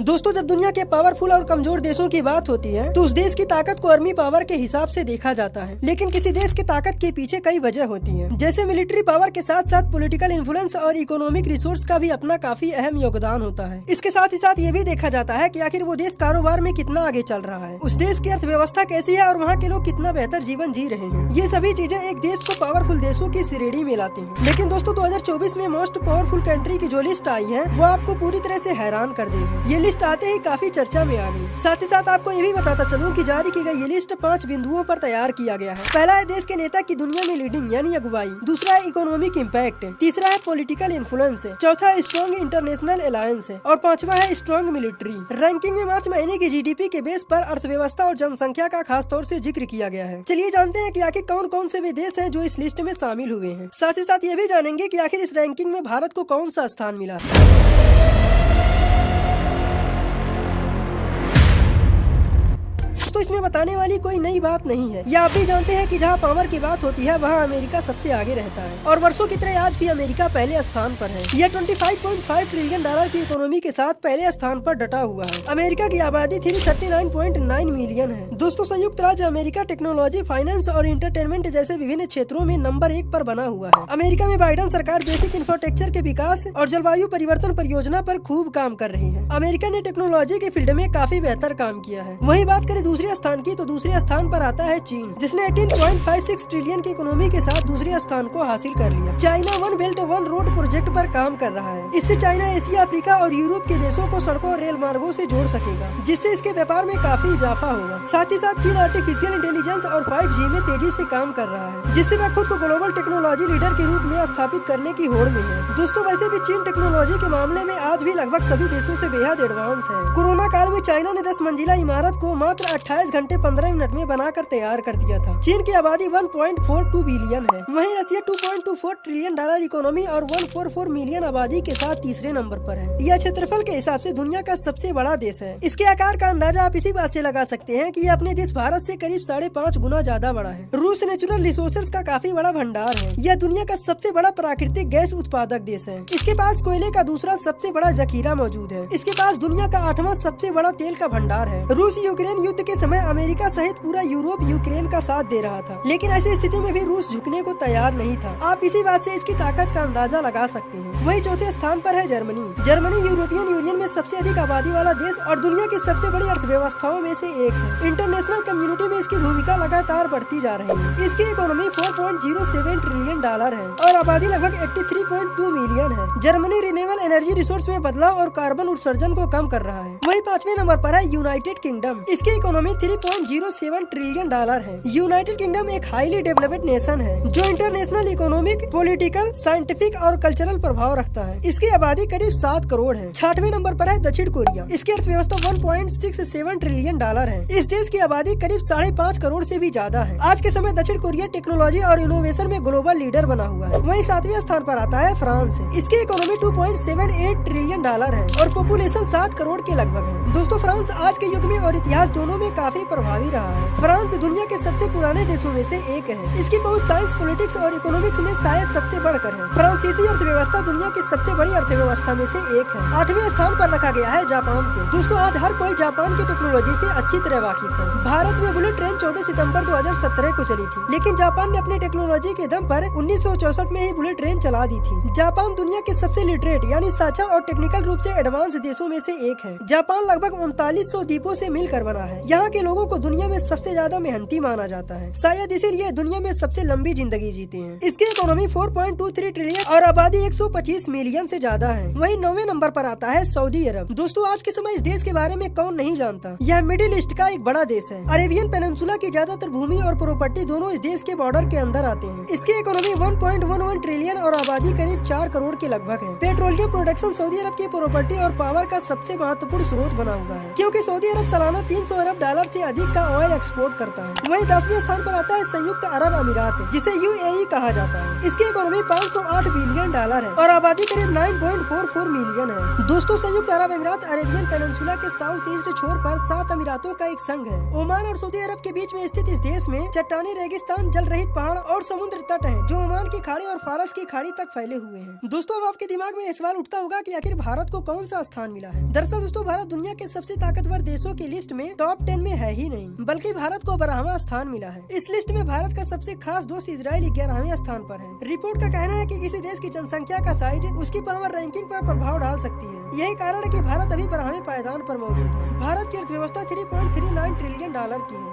दोस्तों, जब दुनिया के पावरफुल और कमजोर देशों की बात होती है तो उस देश की ताकत को आर्मी पावर के हिसाब से देखा जाता है। लेकिन किसी देश की ताकत के पीछे कई वजह होती हैं, जैसे मिलिट्री पावर के साथ साथ पॉलिटिकल इन्फ्लुएंस और इकोनॉमिक रिसोर्स का भी अपना काफी अहम योगदान होता है। इसके साथ ही साथ ये भी देखा जाता है कि आखिर वो देश कारोबार में कितना आगे चल रहा है, उस देश की अर्थव्यवस्था कैसी है और वहाँ के लोग कितना बेहतर जीवन जी रहे हैं। ये सभी चीजें एक देश को पावरफुल देशों की श्रेणी में लाती हैं। लेकिन दोस्तों, 2024 में मोस्ट पावरफुल कंट्री की जो लिस्ट आई है वो आपको पूरी तरह से हैरान कर देगी। ये लिस्ट आते ही काफी चर्चा में आ गई। साथ ही साथ आपको ये भी बताता चलूं कि जारी की गई ये लिस्ट 5 बिंदुओं पर तैयार किया गया है। पहला है देश के नेता की दुनिया में लीडिंग यानी अगुवाई, दूसरा है इकोनॉमिक इम्पैक्ट, तीसरा है पॉलिटिकल इन्फ्लुएंस, चौथा है स्ट्रॉन्ग इंटरनेशनल अलायंस और पांचवा है स्ट्रॉन्ग मिलिट्री। रैंकिंग में मार्च महीने की जीडीपी के बेस पर अर्थव्यवस्था और जनसंख्या का खास तौर से जिक्र किया गया है। चलिए जानते हैं कि आखिर कौन कौन से वे देश हैं जो इस लिस्ट में शामिल हुए हैं। साथ ही साथ ये भी जानेंगे कि आखिर इस रैंकिंग में भारत को कौन सा स्थान मिला। तो इसमें बताने वाली कोई नई बात नहीं है। ये आप भी जानते हैं कि जहां पावर की बात होती है वहां अमेरिका सबसे आगे रहता है और वर्षों की तरह आज भी अमेरिका पहले स्थान पर है। यह 25.5 ट्रिलियन डॉलर की इकोनॉमी के साथ पहले स्थान पर डटा हुआ है। अमेरिका की आबादी 339.9 मिलियन है। दोस्तों, संयुक्त राज्य अमेरिका टेक्नोलॉजी, फाइनेंस और इंटरटेनमेंट जैसे विभिन्न क्षेत्रों में नंबर 1 पर बना हुआ है। अमेरिका में बाइडेन सरकार बेसिक इंफ्रास्ट्रक्चर के विकास और जलवायु परिवर्तन परियोजना पर खूब काम कर रही है। अमेरिका ने टेक्नोलॉजी के फील्ड में काफी बेहतर काम किया है। वही बात करें दूसरे स्थान की तो दूसरे स्थान पर आता है चीन, जिसने 18.56 ट्रिलियन की इकोनॉमी के साथ दूसरे स्थान को हासिल कर लिया। China one belt one road project पर काम कर रहा है। इससे चाइना एशिया, अफ्रीका और यूरोप के देशों को सड़कों और रेल मार्गों से जोड़ सकेगा, जिससे इसके व्यापार में काफी इजाफा होगा। साथ ही साथ चीन आर्टिफिशियल इंटेलिजेंस और 5G में तेजी से काम कर रहा है, जिससे वह खुद को ग्लोबल टेक्नोलॉजी लीडर के रूप में स्थापित करने की होड़ में है। दोस्तों, वैसे भी चीन टेक्नोलॉजी के मामले में आज भी लगभग सभी देशों से बेहद एडवांस है। कोरोना काल में चाइना ने 10 मंजिला इमारत को मात्र 28 घंटे 15 मिनट में बनाकर तैयार कर दिया था। चीन की आबादी 1.42 बिलियन है। वहीं रसिया 2.24 ट्रिलियन डॉलर इकोनॉमी और 144 मिलियन आबादी के साथ तीसरे नंबर पर है। यह क्षेत्रफल के हिसाब से दुनिया का सबसे बड़ा देश है। इसके आकार का अंदाजा आप इसी बात से लगा सकते हैं कि यह अपने देश भारत से करीब 5.5 गुना ज्यादा बड़ा है। रूस नेचुरल रिसोर्सेज का काफी बड़ा भंडार है। यह दुनिया का सबसे बड़ा प्राकृतिक गैस उत्पादक देश है। इसके पास कोयले का दूसरा सबसे बड़ा जखीरा मौजूद है। इसके पास दुनिया का 8वां सबसे बड़ा तेल का भंडार है। रूस यूक्रेन युद्ध के समय अमेरिका सहित पूरा यूरोप यूक्रेन का साथ दे रहा था, लेकिन ऐसी स्थिति में भी रूस झुकने को तैयार नहीं था। आप इसी बात से इसकी ताकत का अंदाजा लगा सकते हैं। वही चौथे स्थान पर है जर्मनी। जर्मनी यूरोपियन यूनियन में सबसे अधिक आबादी वाला देश और दुनिया की सबसे बड़ी अर्थव्यवस्थाओं में से एक है। इंटरनेशनल कम्युनिटी में इसकी भूमिका लगातार बढ़ती जा रही है। इसकी इकोनॉमी 4.07 ट्रिलियन डॉलर है और आबादी लगभग 83.2 मिलियन है। जर्मनी रिन्यूएबल एनर्जी रिसोर्स में बदलाव और कार्बन उत्सर्जन को कम कर रहा है। वही 5वें नंबर पर है यूनाइटेड किंगडम। इसकी इकोनॉमी 3.07 ट्रिलियन डॉलर है। यूनाइटेड किंगडम एक हाईली डेवलप्ड नेशन है जो इंटरनेशनल इकोनॉमिक, पॉलिटिकल, साइंटिफिक और कल्चरल प्रभाव रखता है। इसकी आबादी करीब 7 करोड़ है। 6वें नंबर पर है दक्षिण कोरिया। इसकी अर्थव्यवस्था 1.67 ट्रिलियन डॉलर है। इस देश की आबादी करीब 5.5 करोड़ से भी ज्यादा है। आज के समय दक्षिण कोरिया टेक्नोलॉजी और इनोवेशन में ग्लोबल लीडर बना हुआ है। वहीं 7वें स्थान पर आता है फ्रांस। इसकी इकोनॉमी 2.78 ट्रिलियन डॉलर है और पॉपुलेशन 7 करोड़ के लगभग है। दोस्तों, फ्रांस आज के युग में और इतिहास दोनों में काफी प्रभावी रहा है। फ्रांस दुनिया के सबसे पुराने देशों में से एक है। इसकी पहुंच साइंस, पॉलिटिक्स और इकोनॉमिक्स में शायद सबसे बढ़कर है। फ्रांसीसी अर्थव्यवस्था दुनिया की सबसे बड़ी अर्थव्यवस्था में से एक है। 8वें स्थान पर रखा गया है जापान को। दोस्तों, आज हर कोई जापान की टेक्नोलॉजी से अच्छी तरह वाकिफ है। भारत में बुलेट ट्रेन 14 सितंबर 2017 को चली थी, लेकिन जापान ने अपने टेक्नोलॉजी के दम पर 1964 में ही बुलेट ट्रेन चला दी थी। जापान दुनिया के सबसे लिटरेट यानी साक्षर और टेक्निकल रूप से एडवांस देशों में से एक है। जापान लगभग 3900 द्वीपों से मिलकर बना है। यहाँ के लोगों को दुनिया में सबसे ज्यादा मेहनती माना जाता है, शायद इसीलिए दुनिया में सबसे लंबी जिंदगी जीते हैं। इसकी इकोनॉमी 4.23 ट्रिलियन और आबादी 125 मिलियन से ज्यादा है। वहीं 9वें नंबर पर आता है सऊदी अरब। दोस्तों, आज के समय इस देश के बारे में कौन नहीं जानता। यह मिडिल ईस्ट का एक बड़ा देश है। अरेबियन पेनिनसुला की ज्यादातर भूमि और प्रॉपर्टी दोनों इस देश के बॉर्डर के अंदर आते हैं। इसकी इकोनॉमी 1.11 ट्रिलियन और आबादी करीब 4 करोड़ के लगभग है। पेट्रोलियम प्रोडक्शन सऊदी अरब की प्रॉपर्टी और पावर का सबसे महत्वपूर्ण स्रोत बना हुआ है, क्योंकि सऊदी अरब सालाना 300 अरब डॉलर से अधिक का ऑयल एक्सपोर्ट करता है। वहीं 10वें स्थान पर आता है संयुक्त अरब अमीरात, जिसे UAE कहा जाता है। इसकी इकोनॉमी $508 बिलियन है और आबादी करीब 9.44 मिलियन है। दोस्तों, संयुक्त अरब अमीरात अरेबियन पेनिनसुला के साउथ ईस्ट छोर पर 7 अमीरातों का एक संघ है। ओमान और सऊदी अरब के बीच में स्थित इस देश में चट्टानी रेगिस्तान, जल रहित पहाड़ और समुद्र तट है, जो ओमान की खाड़ी और फारस की खाड़ी तक फैले हुए हैं। दोस्तों, अब आपके दिमाग में सवाल उठता होगा कि आखिर भारत को कौन सा स्थान मिला है। दरअसल दोस्तों, भारत दुनिया के सबसे ताकतवर देशों की लिस्ट में टॉप 10 में है ही नहीं, बल्कि भारत को 12वां स्थान मिला है। इस लिस्ट में भारत का सबसे खास दोस्त इजराइल 11वें स्थान पर है। रिपोर्ट का कहना है कि किसी देश की जनसंख्या का साइज उसकी पावर रैंकिंग पर प्रभाव डाल सकती है। यही कारण है कि भारत अभी 12वें पायदान पर मौजूद है। भारत की अर्थव्यवस्था $3.39 ट्रिलियन की है।